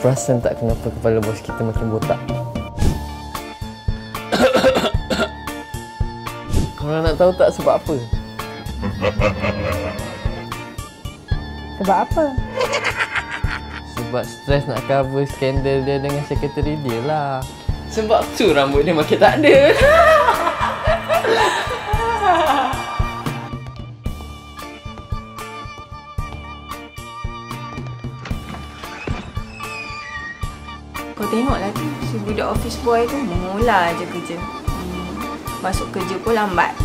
perasan tak kenapa kepala bos kita makin botak? Korang nak tahu tak sebab apa? Sebab apa? Sebab stres nak cover skandal dia dengan sekretari dia lah. Sebab tu rambut dia makin tak ada. Kau tengoklah tu, si budak office boy tu mula je kerja. Masuk kerja pun lambat.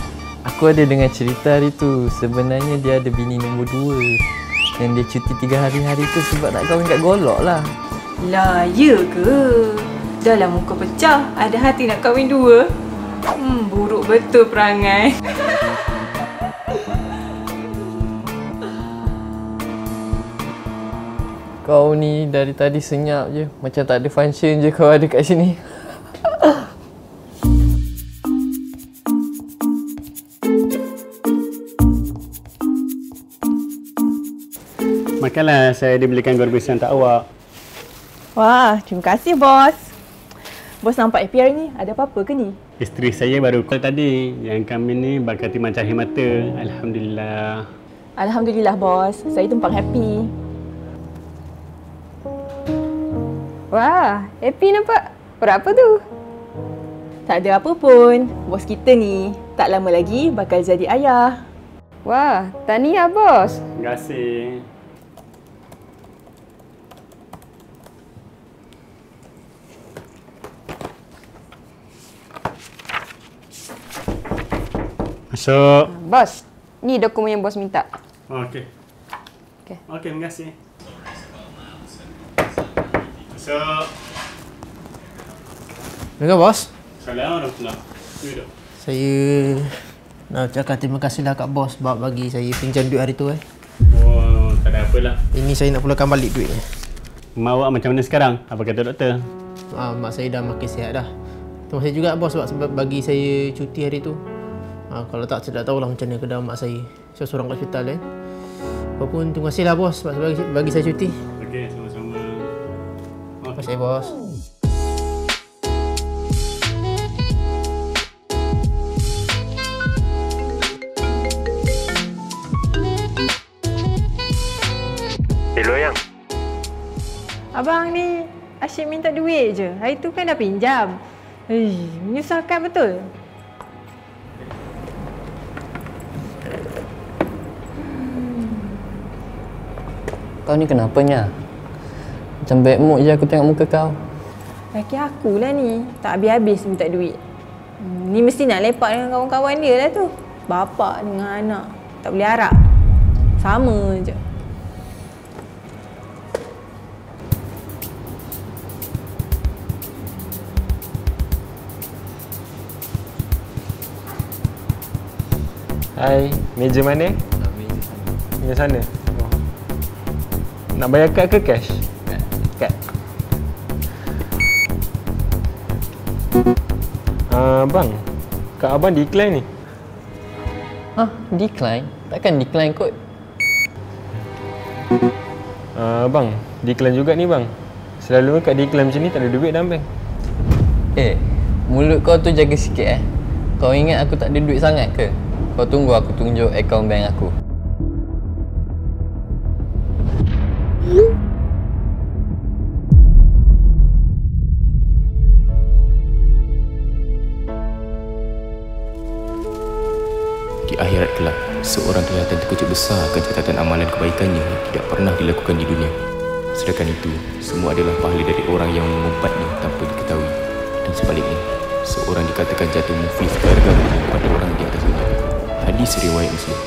Aku ada dengar cerita hari tu. Sebenarnya dia ada bini nombor 2. Yang dia cuti 3 hari-hari tu sebab nak kahwin kat Golok lah. Lah, ya ke? Dah lah muka pecah, ada hati nak kahwin 2. Buruk betul perangai. Kau ni dari tadi senyap je. Macam tak ada function je kau ada kat sini. Makanlah, saya dibelikan goreng pisang untuk awak. Wah, terima kasih bos. Bos nampak happy hari ni? Ada apa-apa ke ni? Isteri saya baru call tadi. Yang kami ni bakal timah cahaya mata. Alhamdulillah. Alhamdulillah bos, saya tumpang happy. Wah, happy nampak. Berapa tu? Tak ada apa pun. Bos kita ni tak lama lagi bakal jadi ayah. Wah, tahniah bos. Terima kasih. Masuk. Bos, ni dokumen yang bos minta. Okey. Okey. Okey, terima kasih. Masuk. Dengar bos? Assalamualaikum. Duduk. Saya nak ucapkan terima kasih lah kat bos sebab bagi saya pinjam duit hari tu Oh, tak ada apalah. Ini saya nak pulangkan balik duitnya. Mak awak macam mana sekarang? Apa kata doktor? Mak saya dah makin sihat dah. Terima kasih juga bos sebab bagi saya cuti hari tu. Kalau tak, saya tak tahulah macam mana keadaan mak saya. Saya seorang kat hospital kan. Apapun, terima kasih lah bos sebab bagi saya cuti. Okey, sama-sama. Terima kasih bos. Hello yang. Abang ni asyik minta duit je. Hari tu kan dah pinjam. Menyusahkan betul. Kau ni kenapanya? Macam bad mood je aku tengok muka kau. Laki akulah ni. Tak habis-habis minta duit. Ni mesti nak lepak dengan kawan-kawan dia lah tu. Bapak dengan anak. Tak boleh harap. Sama je. Hai, meja mana? Meja sana. Oh. Nak bayar kad ke cash? Kad. Bang, kad abang decline ni. Decline? Takkan decline kot. Bang, decline juga ni bang. Selalu kad decline macam ni tak ada duit dalam bank. Mulut kau tu jaga sikit Kau ingat aku tak ada duit sangat ke? Kau tunggu aku tunjuk akaun bank aku. Di akhirat kelak, seorang kelihatan terkejut besar akan catatan amalan kebaikannya yang tidak pernah dilakukan di dunia. Sedangkan itu, semua adalah pahala dari orang yang mengumbatnya tanpa diketahui. Dan sebaliknya, seorang dikatakan jatuh muflis gara-gara kepada orang di atasnya. Hadis riwayat Muslim.